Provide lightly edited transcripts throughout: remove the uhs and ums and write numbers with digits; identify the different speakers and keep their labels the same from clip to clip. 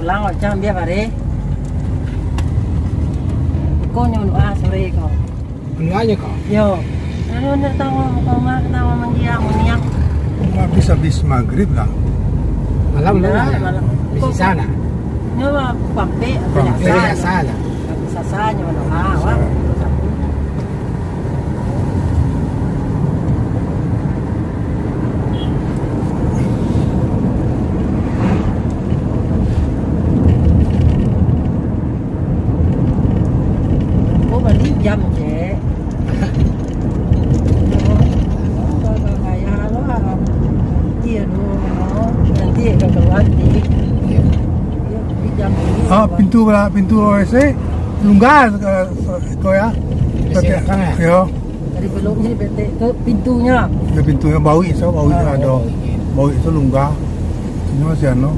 Speaker 1: lang ở trong bia vào đi cô nhưng mà sore kok
Speaker 2: Anuanya kok?
Speaker 1: yo ano tahu mandia moniak
Speaker 3: Habis maghrib lah.
Speaker 2: Malam
Speaker 1: Nah,
Speaker 2: na.
Speaker 1: malam.
Speaker 2: Di sana.
Speaker 1: nyo pampe
Speaker 3: Pampe.
Speaker 2: Sana.
Speaker 1: sasanya ano wah oh berarti jam je kayak nanti nanti keluar di jam ini
Speaker 3: Ah, pintu WC lunggar kau ya.
Speaker 2: Di belakang ya?
Speaker 3: Yo,
Speaker 1: dari beloknya bete ke pintunya
Speaker 3: ya pintunya bau itu ada. Bau itu lunggar. Ini masih ano.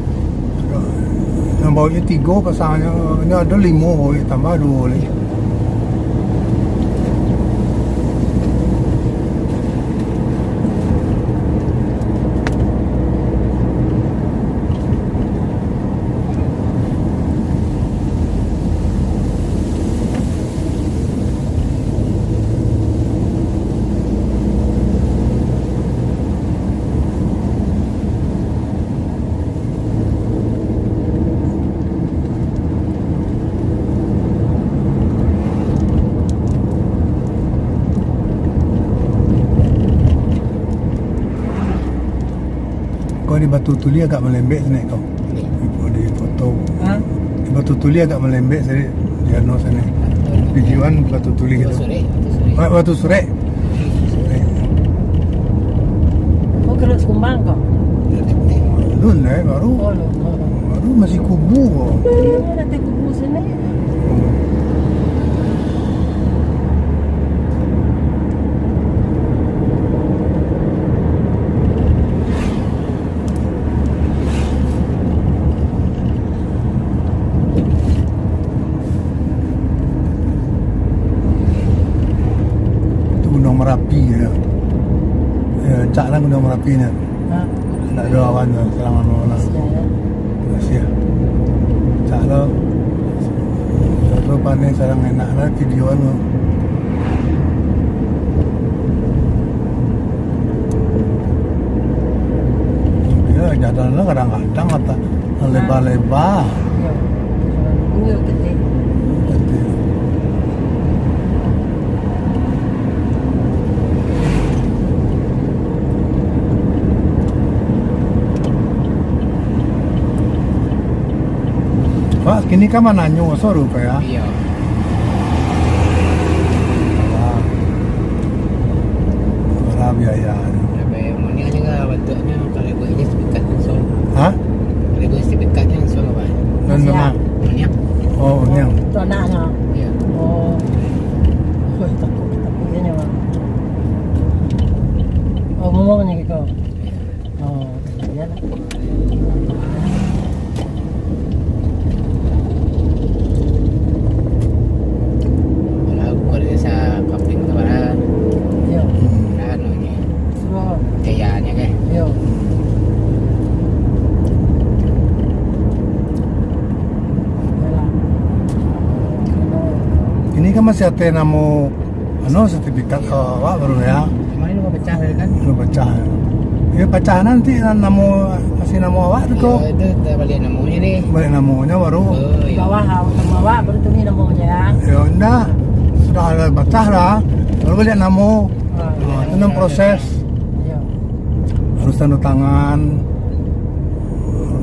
Speaker 3: Yang baunya 3 pasangannya, ini ada 5 tambah 2 lagi. Kau di Batu Tuli agak melembek sini kau. Di foto.
Speaker 1: Hah?
Speaker 3: Di Batu Tuli agak melembek sini. Di ano sini. Videoan Batu Tuli gitu. Batu Sore.
Speaker 1: oh terus kumbang kok
Speaker 3: Belum baru.
Speaker 1: oh lo
Speaker 3: Baru masih kubu kok.
Speaker 1: nanti kubu sini
Speaker 3: Itu Gunung Merapi ya. Ya, cak lah Gunung Merapi ni.
Speaker 1: Hah?
Speaker 3: Tak ada awan tu, serangan orang.
Speaker 1: Saya
Speaker 3: Masih. Cak lah. Satu pandai sarang enak lah videoan tu. Ya, jalan lah kadang-kadang kata lebar-lebar.
Speaker 1: yo ini gede
Speaker 3: Jadi, Pak, kini kan mana nyo soru kaya?
Speaker 2: Iya.
Speaker 3: Berapa biaya?
Speaker 2: Sampai umurnya juga bentuknya kalau ibu ini sepikat langsung.
Speaker 3: Hah?
Speaker 2: Kalau ibu sepikatnya langsung apa?
Speaker 3: Dan memang.
Speaker 2: Banyak.
Speaker 3: Oh, yang.
Speaker 1: itu anaknya
Speaker 2: Iya.
Speaker 1: oh takutnya mah oh ngomongnya gitu oh iya lah
Speaker 2: Kalau desa kapling tu para
Speaker 1: yo
Speaker 2: anu ni
Speaker 1: semua
Speaker 2: kayanya ke.
Speaker 1: yo
Speaker 3: Ini kan masih ada namo ano sertifikat awak baru ya.
Speaker 2: Kemarin lu pecah kan?
Speaker 3: Belum pecah. Ya pecah nanti namo masih namo awak tu kok.
Speaker 2: Iya, itu dah balik namanya ni.
Speaker 3: Balik namonya baru.
Speaker 2: Oh, iya.
Speaker 1: bawah bawah baru tu ni namanya ya
Speaker 3: Ya enggak. Sudah ada pecah lah. Baru balik namo.
Speaker 1: oh,
Speaker 3: Itu enam proses.
Speaker 1: yo
Speaker 3: Harus tanda tangan.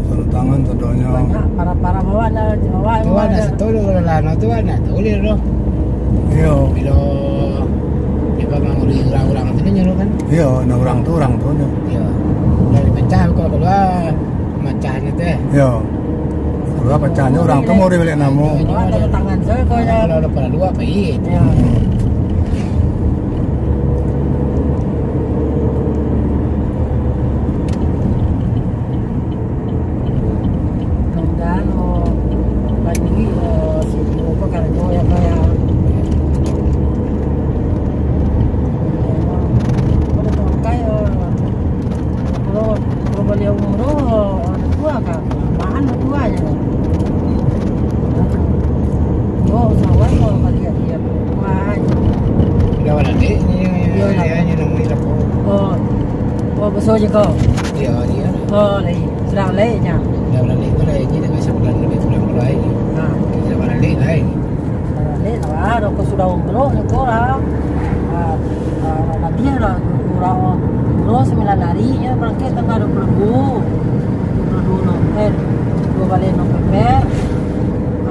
Speaker 3: Tanda tangan tentunya.
Speaker 1: banyak para bawah lah bawah
Speaker 2: Tu ada satu lu lah, no tu ada. Tulis tu.
Speaker 3: Iya.
Speaker 2: Bila dia memang orang-orang tu nyuruh kan.
Speaker 3: Iya, nah orang tu nya.
Speaker 2: Iya. Dari pecah kalau keluar macamnya teh.
Speaker 3: Iya. Kalau pecahnya orang tu mau dibalik namo.
Speaker 1: bawah tanda tangan saya kau ya
Speaker 2: Kalau ada pada dua pahit.
Speaker 1: ya mudah-mudahan bagi si buku karena ya kayak kalau beliau umroh orang tua kan lamaan tua aja Oh, sawah mau kalian dia buat.
Speaker 2: Dah wala ni. Dia nang nila po.
Speaker 1: Oh, oh besar je kau.
Speaker 2: Dia.
Speaker 1: Oh, lagi sedang lainnya.
Speaker 2: Dah wala ni pala ini dengan sebulan lebih pulang mulai.
Speaker 1: Nah,
Speaker 2: Dah wala ni lain.
Speaker 1: lain lah. Kalau kau sudah umroh ni kau lah. Dia lah umroh 9 hari ya berangkat tanggal 22 November. 2 balik November.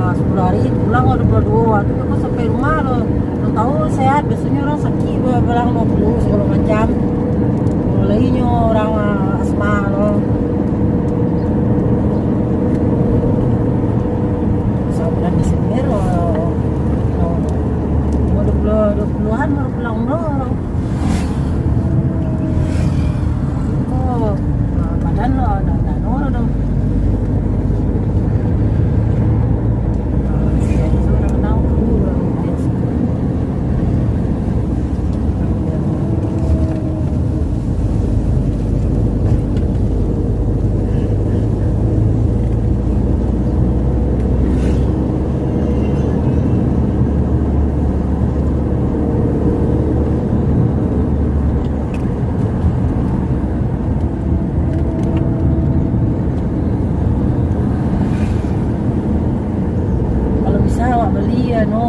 Speaker 1: 10 hari pulang 22. Tapi kau sampai rumah lo. Kau tahu sehat, biasanya orang sakit berang 20 segala macam. Lagi nyo orang asma lo. Bulan Desember 20-an baru pulang umroh. Oh, badan lo dah nol dah.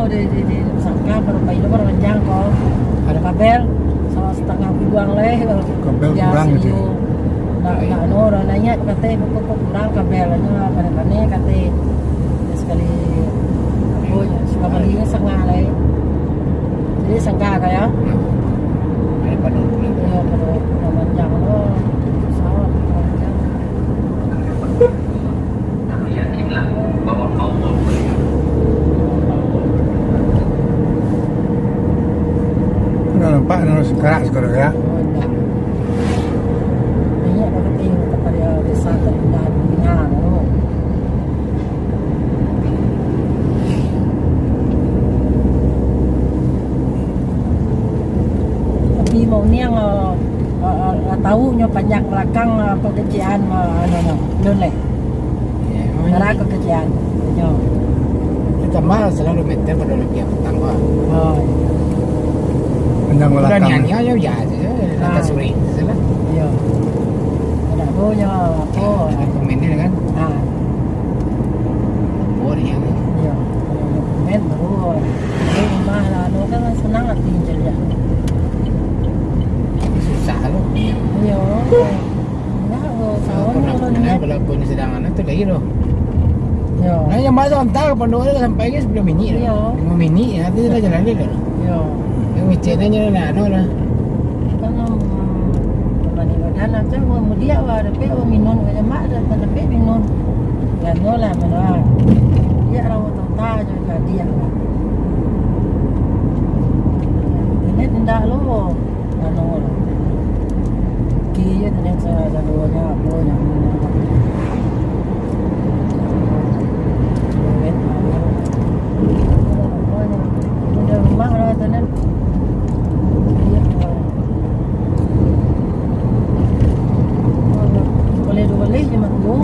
Speaker 1: Di sangka berbaik berpanjang kok ada kabel sama setengah buang leh
Speaker 3: Kabel kurang gitu.
Speaker 1: Nak orang nanya kata kok kurang kabelnya pada-pada kata sekali aku suka beli setengah leh jadi sangka kayak
Speaker 2: Ada penuh.
Speaker 1: ya pada panjang loh pesawat panjang.
Speaker 4: Yakinlah bahwa Allah
Speaker 3: Nampak nak sekarang ya.
Speaker 1: Banyak penting kepada desa dan dunia loh. Tapi mau ni yang tahunya panjang belakang pekerjaan non leh. Cara pekerjaan. Yo.
Speaker 2: Kita mah selalu meter pada lagi yang petang wah.
Speaker 1: Oh.
Speaker 3: Panjang
Speaker 2: Udah
Speaker 3: belakang.
Speaker 2: nyanyi aja ya aja. Kata suri. Salah.
Speaker 1: Yo. Ada punya apa?
Speaker 2: Komennya kan.
Speaker 1: Ah.
Speaker 2: Oh dia.
Speaker 1: Yo. Men baru. Ini rumah lah, kan senang hati jadi.
Speaker 2: Susah loh.
Speaker 1: Yo. Enggak, sawahnya
Speaker 2: Pernah
Speaker 1: kalau
Speaker 2: punya
Speaker 1: niat.
Speaker 2: kalau pun sedang anak tu lagi loh.
Speaker 1: Yo.
Speaker 2: Nah yang masa entah panduan sampai ke 10 minit.
Speaker 1: Iya.
Speaker 2: 5 minit nanti dah jalan dia.
Speaker 1: Yo.
Speaker 2: Yang micinnya lah no lah.
Speaker 1: Kan mani badan aja mau dia wa tapi minum aja mak ada tapi minum. Ya no lah mana. Dia rawat tata juga dia. Ini tidak lo. Ano lo. Kaya din sa dalawa po yang udah rumah lah tenan. Boleh je mak tu.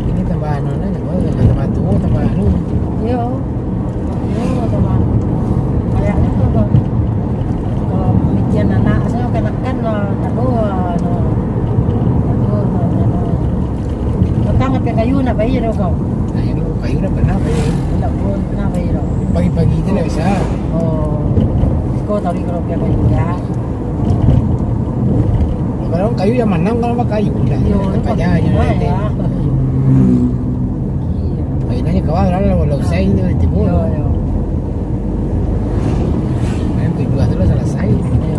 Speaker 2: Ini tambahan na tambah tu tambah anu.
Speaker 1: Yo. Yo teman. Kayaknya tu kan. Pemikiran anak saya kan tak tahu Tentang apa kayu nak bayar kau?
Speaker 2: Nah yang kayu dah pernah bayar.
Speaker 1: Tak pun pernah bayar.
Speaker 2: Pagi-pagi je lah bisa.
Speaker 1: Oh. Kau tahu kalau dia kayu ya.
Speaker 2: Kalau kayu yang mana kalau pakai kayu dah.
Speaker 1: Yo,
Speaker 2: Tempat aja
Speaker 1: ya.
Speaker 2: Kayaknya kawal lah walau saya ini timbul.
Speaker 1: Yo yo.
Speaker 2: Yang kedua tu selesai.
Speaker 1: Yo.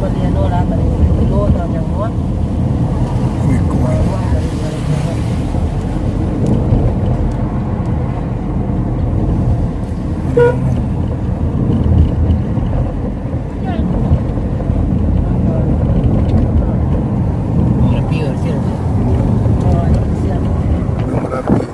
Speaker 1: baliano lah balik dulu terus yang muat.
Speaker 3: Wih, kuat.
Speaker 2: Lebih sih.
Speaker 1: Oh, siap.
Speaker 3: Belum rapi.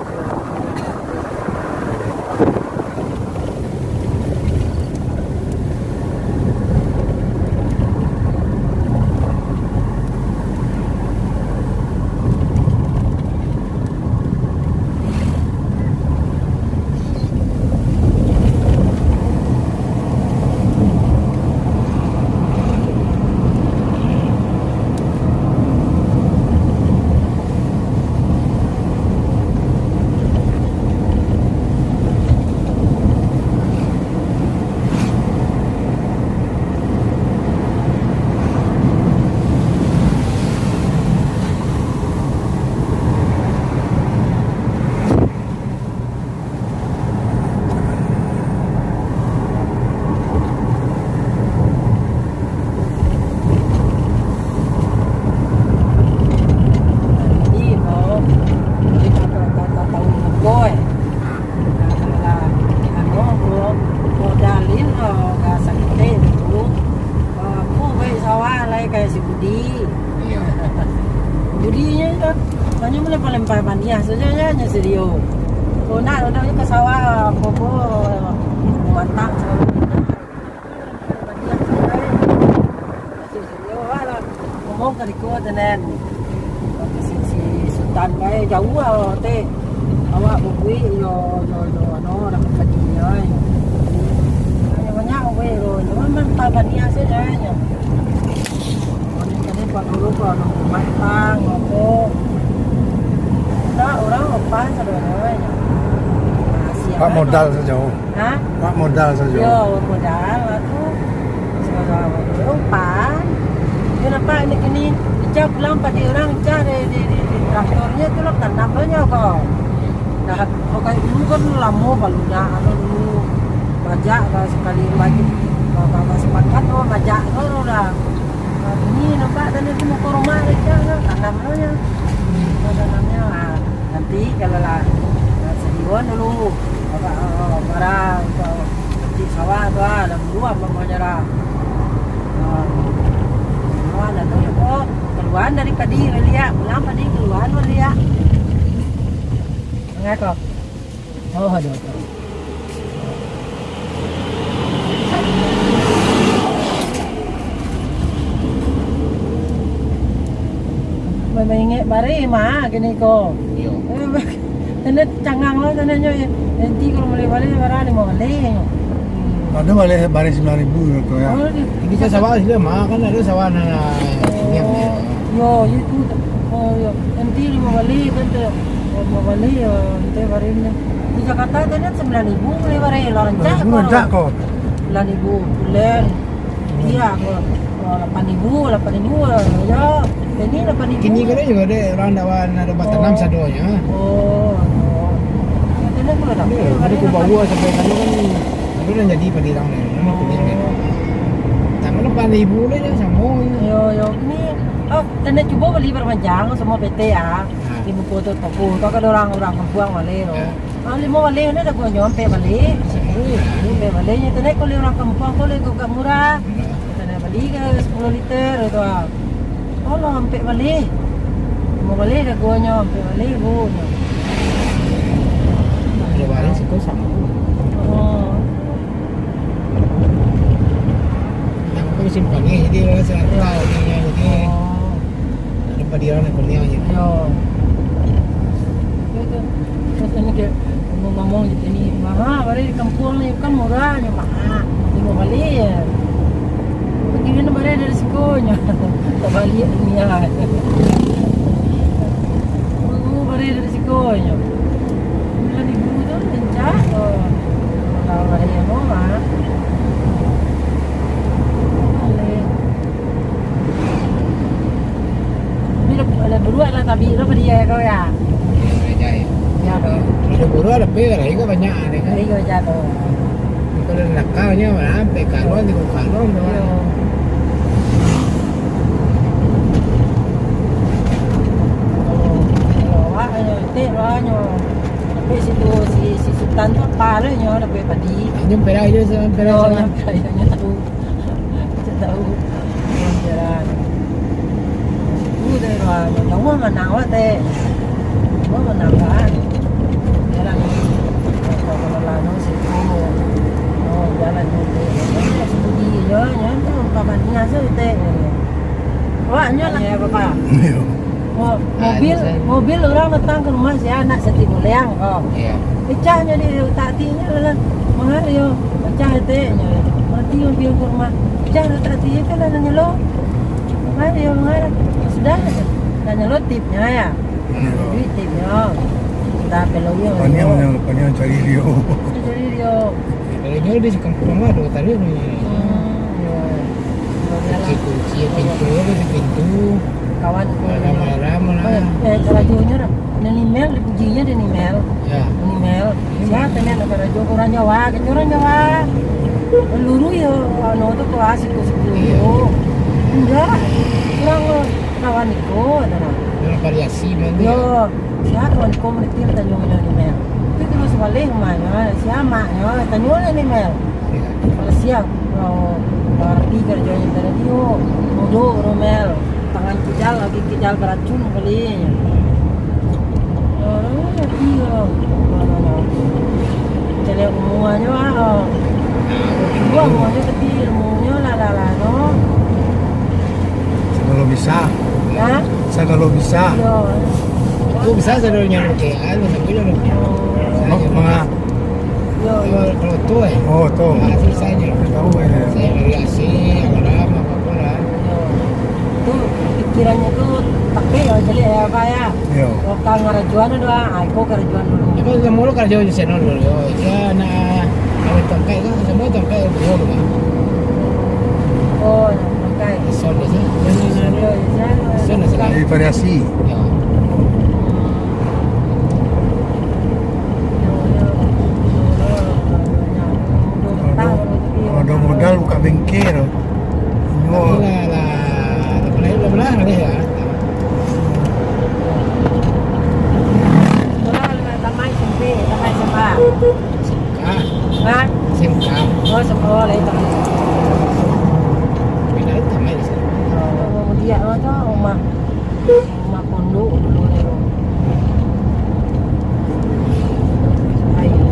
Speaker 3: Budinya itu hanya melempar-lempar mania saja hanya serio. Kau nak udah ke sawah bobo mantap ngomong ke diko tenen si sultan bae jauh lah teh awak bukui yo ano dapat kajinya hanya banyak we lo memang tabania saja hanya ini buat dulu kalau matang ngopo nah orang lepas sebenarnya Pak modal sejauh.
Speaker 1: Hah?
Speaker 3: Pak modal sejauh.
Speaker 1: Yo modal aku sebenarnya umpan dia nampak ini Ica pulang pada orang Ica di traktornya itu lah tanam banyak kok nah kalau dulu kan lama balunya atau dulu bajak sekali lagi kalau sepakat oh bajak kan udah ini nampak dan itu mau ke rumah Ica tanam banyak tanamnya nanti kalau lah seriuan dulu barang di sawah tu ada dua mengajar ada tu kok keluar dari padi lihat pulang padi keluar lihat enggak kok oh ada Memang bari mah gini kok.
Speaker 2: Iya.
Speaker 1: Tenet cangang lah tenetnya nanti kalau balik barang ni mau balik.
Speaker 3: Ada balik 9.000 gitu ya.
Speaker 2: Ini kan sawah sih mah kan ada sawah nana ini ya.
Speaker 1: Yo itu yo nanti mau balik kan mau balik nanti bari ni. Di Jakarta tenet 9.000 beli bari loncak.
Speaker 3: Enggak kok.
Speaker 1: 9.000 bulan. Iya kok. 8.000 ya. Ini 8.000.
Speaker 2: Kini kan juga ada orang ada tanam sadonya.
Speaker 1: Oh. Tenet pula dah.
Speaker 2: Ada ku bawa sampai sana kan itu dah jadi padi orang ni. Nama kuning ni. Tangan 8.000 lah je sama.
Speaker 1: Yo ini tenet cuba beli berpanjang semua PT ya. Di buku tu toko. Tu kan orang kampung balik lo. Lima balik ni dah gua nyampe balik. Ini baliknya tenet kalau orang kampung kalau agak murah. Tenet beli ke 10 liter tu. Kalau sampai balik. Mau balik dah gua nyampe balik gua.
Speaker 2: Ada balik sih kau sama.
Speaker 1: Oh.
Speaker 2: Aku kan simpan ni jadi orang saya tahu ni jadi ada padi orang yang kuning je.
Speaker 1: Yo. Terus ini ke ngomong gitu ni, mahal balik di kampung ni kan murahnya mahal. Tengok balik. Begini balik dari sikonya. Tak balik dunia. Balik dari sikonya. 9.000 tu kencak. Kalau balik yang murah. Ada berdua lah tapi itu dia kau ya. Ya tu.
Speaker 2: Ada buru ada pera juga banyak ni kan.
Speaker 1: Ini kau jatuh.
Speaker 2: Kalau nak kau nya mana sampai karuan di karuan tu.
Speaker 3: teh banyo. Tapi si Sultan tu apa le nyo dapat padi.
Speaker 2: Nyum pera aja sama pera
Speaker 3: Oh,
Speaker 2: sama.
Speaker 3: kayaknya tahu. Tahu. Jalan. Itu deh lah, yang mau menang lah teh. Mau menang kan. Jalan. Kalau lalu situ. Oh, jalan itu. Sebudi je, nyo kabarnya sih teh. Wah, nyo lah Bapak. Mobil orang datang ke rumah si anak setimuliang kok.
Speaker 2: Iya.
Speaker 3: Pecahnya di tatinya lah. Mahal yo. Pecah tehnya. Mati mobil ke rumah. Pecah tatinya kan nanya lo. Mahal yo mahal. Sudah. Nanya lo tipnya ya. Duit tipnya. Sudah pelo yo.
Speaker 2: Panya cari dia.
Speaker 3: Jadi dia.
Speaker 2: Kalau dia di kampung rumah ada tadi nih. Kunci pintu.
Speaker 3: Kawan
Speaker 2: Lama-lama lah.
Speaker 3: Kerajunya Nimel dipujinya di Nimel.
Speaker 2: Ya.
Speaker 3: Nimel. Siapa nih kerajo orang Jawa, orang Jawa. Luru yo anu tuh kelas itu sepuluh. Enggak. Kurang kawan itu ada.
Speaker 2: Variasi nanti.
Speaker 3: Yo, siapa kawan itu mesti Tanjung Nimel. Itu terus balik mana? Siapa yo Tanjung Nimel. Kalau siap berarti kerjanya dari dia. Mudo Romel. Tangan kidal lagi kidal beracun kali. Oh, iya. Jadi umumannya dua umumannya kecil, umumannya lah no.
Speaker 2: Kalau bisa.
Speaker 3: Hah?
Speaker 2: Kalau bisa.
Speaker 3: Yo.
Speaker 2: Itu bisa sebenarnya kayak anu sampai lo. Mga
Speaker 3: Yo.
Speaker 2: kalau tuh
Speaker 5: Oh, tuh.
Speaker 2: masih saya
Speaker 5: Tahu ya.
Speaker 2: saya variasi lama apapun lah.
Speaker 3: Itu pikirannya tuh pakai ya jadi apa ya?
Speaker 5: Yo.
Speaker 3: Lokal ngarajuan doang, aku ngarajuan dulu.
Speaker 2: Itu semua lo kerja di sana dulu. Ya nah kalau tongkai kan semua tongkai dulu kan.
Speaker 3: Oh, pakai.
Speaker 2: Son di sana.
Speaker 3: Yo,
Speaker 2: Son di sana.
Speaker 5: Jadi variasi.
Speaker 2: Ya.
Speaker 5: Ada modal buka bengkel. Oh,
Speaker 2: Lah kali ya.
Speaker 3: Tamai SMP, tamai SMA.
Speaker 2: Ah,
Speaker 3: Hah?
Speaker 2: SMK.
Speaker 3: Oh, sekolah lah itu.
Speaker 2: Beda itu tamai di sana.
Speaker 3: Oh, dia itu rumah pondok dulu nih. Ayo.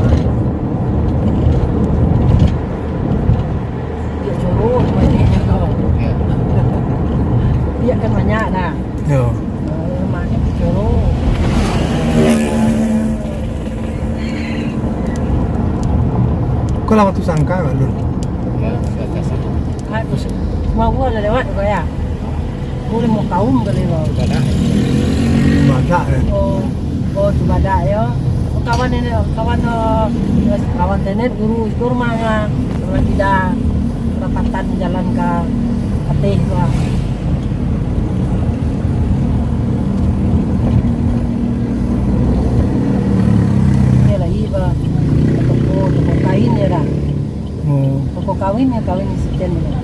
Speaker 3: Dia curut banyak kau.
Speaker 2: Ya.
Speaker 3: Dia kan banyak dah.
Speaker 5: yo.
Speaker 3: Rumahnya curut.
Speaker 5: Kau lama tu sangka kan lu?
Speaker 2: Ya, saya sih.
Speaker 3: Aku semua gua udah lewat kau ya. Gua mau kaum kali lo.
Speaker 2: Udah dah.
Speaker 5: Badak kan.
Speaker 3: Oh cuma ada ya. Kawan ini kawan tenet guru itu rumahnya rumah tidak perapatan jalan ke Patih lah. Ini lagi bah toko kain ya dah.
Speaker 5: Oh,
Speaker 3: Toko kawin ya kawin sekian ya.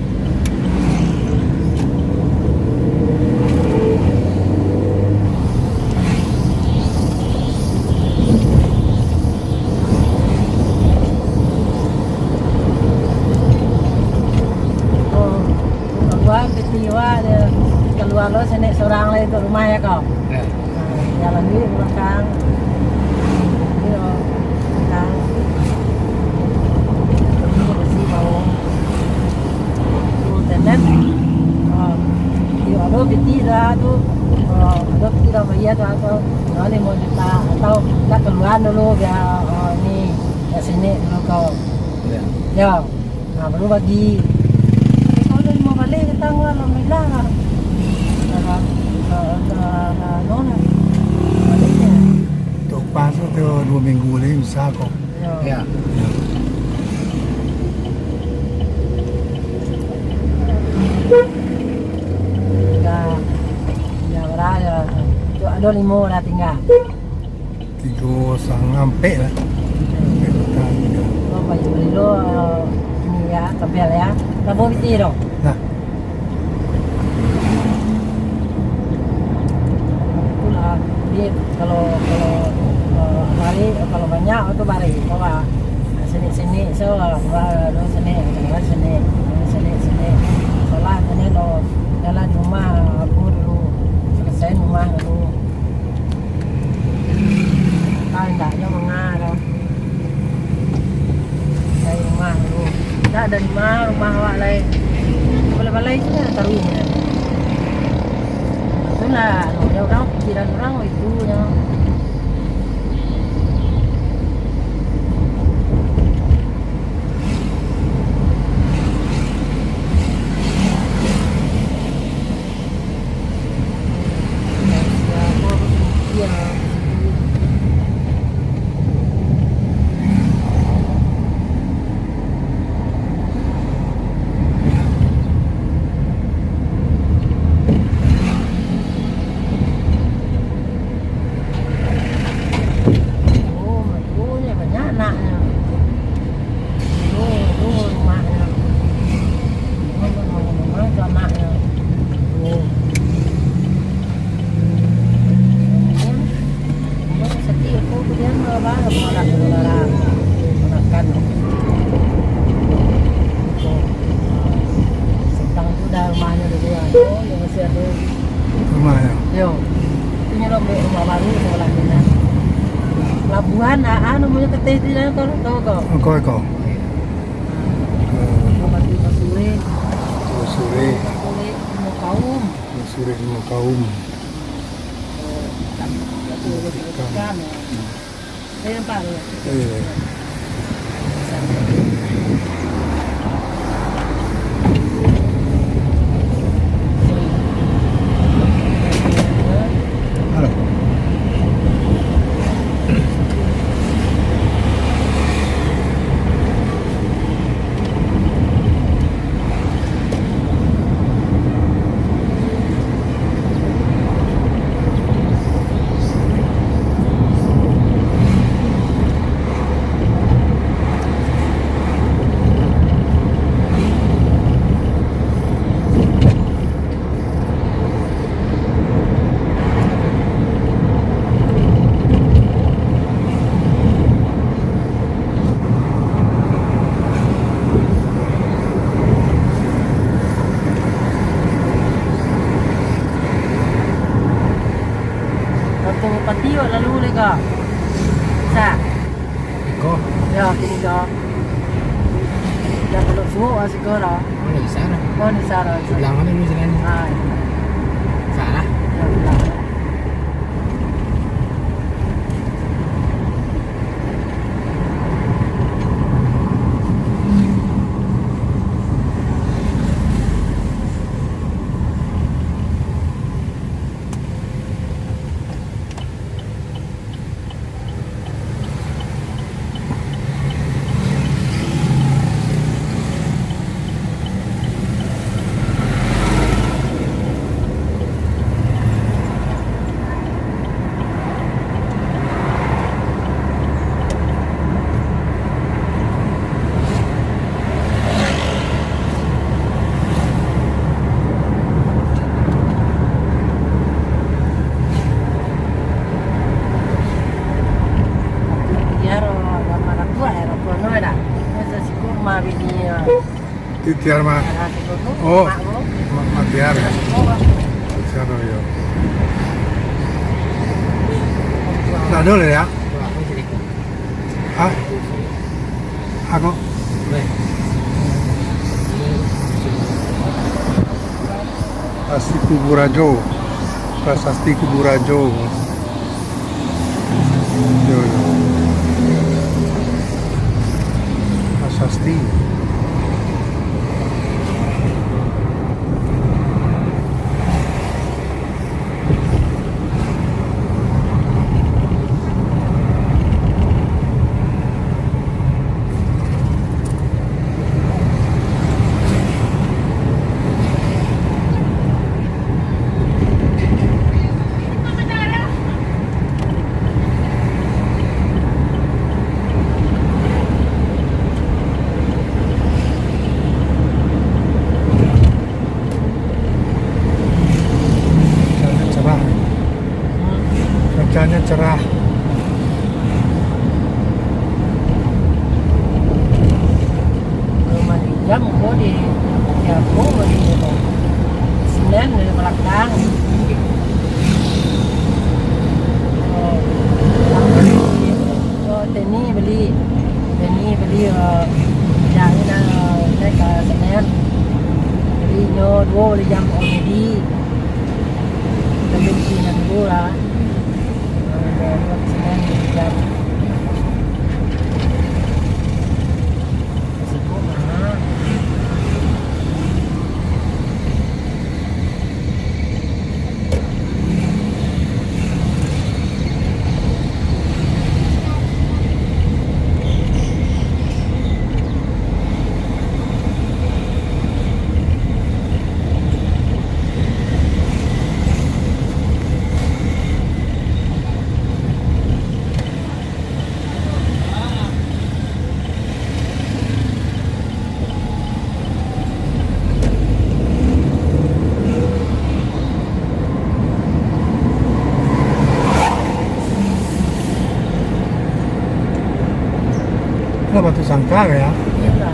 Speaker 3: Keluar ketiwa dia keluar lo senek seorang lagi ke rumah ya kau.
Speaker 2: Ya.
Speaker 3: Jalan dulu ke belakang. Iya, belakang. Ini bersih bau. Tuh tenet. Iya ada peti dah tu. Ada peti dah bayar tu atau ni mau juta atau nak keluar dulu biar ni kat sini dulu kau.
Speaker 2: Ya.
Speaker 3: Ya. Nah baru bagi. Kalau mau balik kita alhamdulillah lah. Nona. Baliknya.
Speaker 5: tu pas tu 2 minggu lagi bisa kok.
Speaker 2: Ya.
Speaker 3: Ya berada. Tu ada 5 dah tinggal.
Speaker 5: 3 sampai lah.
Speaker 3: Lo baju beli lo ini ya, kabel ya. Kamu biti dong.
Speaker 5: Nah,
Speaker 3: Itulah Jadi kalau balik kalau banyak itu balik bawa sini so lo sini sholat ini lo jalan rumah aku dulu selesai rumah dulu kan enggak yang mengarah dari rumah dulu enggak dari rumah awak lain balai itu taruhnya itulah orang pikiran orang itu yang
Speaker 5: Rumahnya.
Speaker 3: yo itu nyelok di rumah baru sebelah sana pelabuhan namanya keteh di sana tahu kok
Speaker 5: Kau.
Speaker 3: Masure
Speaker 5: Sore.
Speaker 3: mau kaum
Speaker 5: Sore semua kaum.
Speaker 3: kan saya nampak ya
Speaker 5: Halo.
Speaker 3: patio lalu lega sa
Speaker 2: Iko.
Speaker 3: ya kini ka ya kalau semua masih kora
Speaker 2: Mana di sana?
Speaker 3: kau ni sarah
Speaker 2: Sebelah mana dulu jalannya? Salah.
Speaker 3: ya bilang
Speaker 5: Titiar mah. Oh. Matiar. Siapa yo? Nggak dulu ya?
Speaker 2: Aku jadi
Speaker 5: Hah? Aku? Pasti Kuburajo. Prasasti Kuburajo. Yo. Prasasti.
Speaker 3: jam ko di ya ko di ko Senin di Melakang Teni beli yang na naik ke Senin beli nyo 2 jam already bensinan dulu lah Senin jam risiko mana
Speaker 5: Apa Batu Sangkar ya?
Speaker 3: Iya.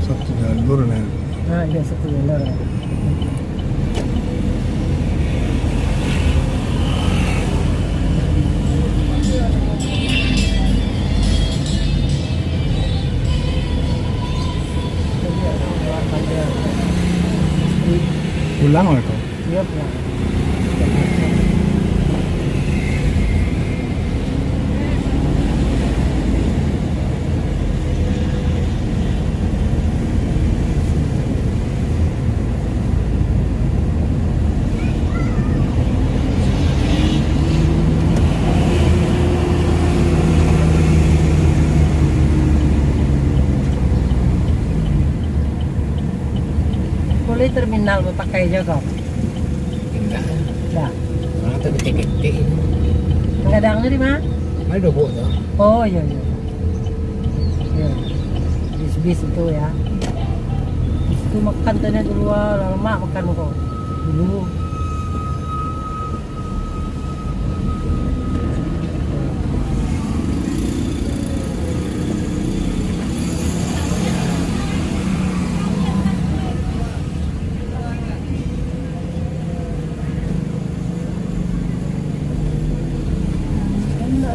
Speaker 5: Satu jalur nih.
Speaker 3: Nah, iya satu jalur.
Speaker 5: Pulang lah kau.
Speaker 3: Iya pulang. Boleh terminal pakai aja kau.
Speaker 2: Enggak.
Speaker 3: Dah.
Speaker 2: Orang tu ketik-ketik.
Speaker 3: Kadangnya di mana?
Speaker 2: Mana dua buat tu?
Speaker 3: Oh iya iya. Iya. Bis-bis itu ya. Itu makan tadi dulu lama makan kok. Dulu.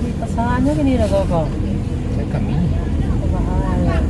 Speaker 3: Di pasangannya gini lah kok.
Speaker 2: Kami.
Speaker 3: Mahal.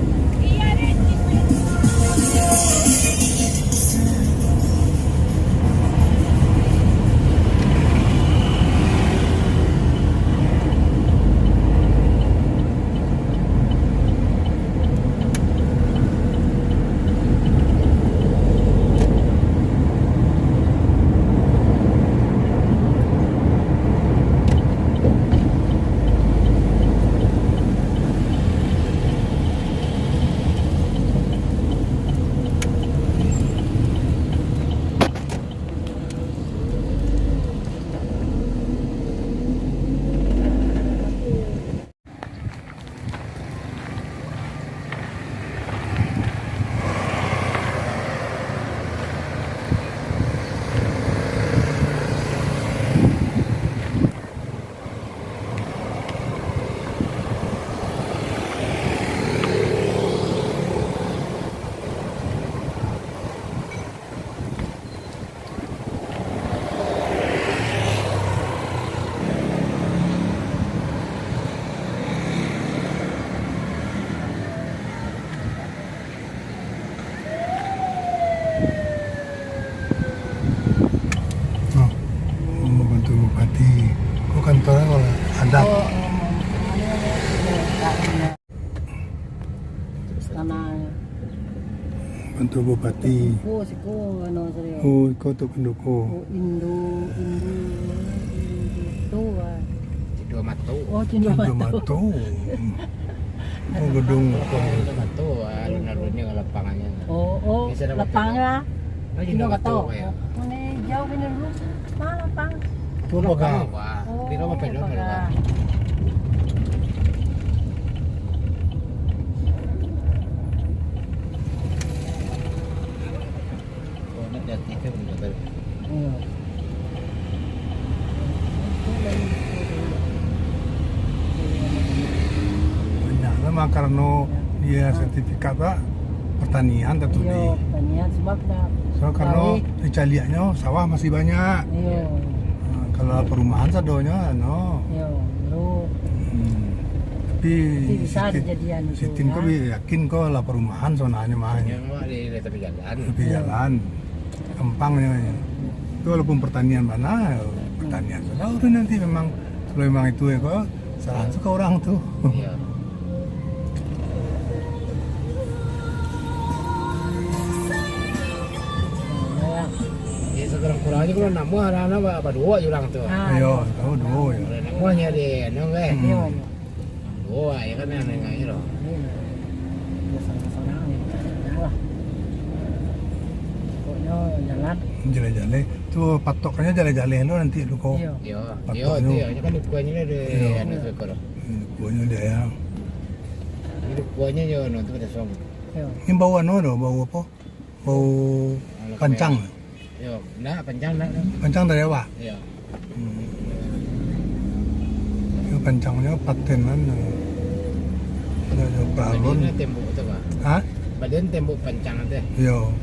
Speaker 5: untuk bupati.
Speaker 3: Siko ano serius.
Speaker 5: Oh, ikaw to penduko.
Speaker 3: Oh, Indo itu
Speaker 2: Cido Matu.
Speaker 3: oh Cindo
Speaker 5: Cido
Speaker 3: Matu.
Speaker 5: Matu. Oh, gedung.
Speaker 2: Cido Matu, alun-alunnya ke lapangannya.
Speaker 3: Oh
Speaker 2: Bisa dapat
Speaker 3: lapangnya
Speaker 2: Oh,
Speaker 3: Cindo Matu.
Speaker 2: ya.
Speaker 3: Ini jauh ini dulu. Mana lapang?
Speaker 5: Tuh baga.
Speaker 2: Wah, di rumah pedok
Speaker 3: baga.
Speaker 2: kan. Oh, nak jadi itu betul.
Speaker 3: Iya.
Speaker 5: Banyak lah karena dia sertifikat pak pertanian tentu
Speaker 3: Iya,
Speaker 5: di.
Speaker 3: pertanian sebab dah.
Speaker 5: So karena di Caliaknya sawah masih banyak.
Speaker 3: Iya.
Speaker 5: Nah, kalau perumahan sadonya no.
Speaker 3: Iya, lu
Speaker 5: Tapi
Speaker 3: bisa dijadian itu.
Speaker 5: Sitin kok yakin kok lah perumahan sonanya mah.
Speaker 2: Yang mah di tepi jalan.
Speaker 5: Tepi jalan. Gampangnya. Itu walaupun pertanian mana pertanian. Tahu tuh nanti memang kalau memang itu ya kok salah suka orang tuh.
Speaker 2: Iya.
Speaker 3: Ya.
Speaker 2: Ya sekarang kurangnya kalau namu anak-anak apa dua orang tuh.
Speaker 3: Ah,
Speaker 5: Ayo, tahu dulu ya.
Speaker 2: Namunya di anu weh.
Speaker 3: Iya, iya.
Speaker 2: Dua ya kan yang ngai lo.
Speaker 3: Ya sana-sana ya lah. Pokoknya jalan.
Speaker 5: Jalan-jalan. Tuh patokannya jalan-jalan lo nanti lu kok.
Speaker 3: Iya.
Speaker 2: Yo,
Speaker 5: Patoknya.
Speaker 2: yo itu ya kan dukuannya di
Speaker 5: Iya.
Speaker 2: anu tuh kalau.
Speaker 5: Pokoknya dia ya.
Speaker 2: Ini dukuannya yo no tuh ada som.
Speaker 3: Iya.
Speaker 5: Ini bau anu do, bau apa? Bau pancang.
Speaker 2: Yo, nah panjang nak.
Speaker 5: Pancang dari apa?
Speaker 2: Yo.
Speaker 5: Itu pancangnya patenan. Ada balon.
Speaker 2: Balon tembok tu bah.
Speaker 5: Hah?
Speaker 2: Balon tembok panjang teh.
Speaker 5: Yo.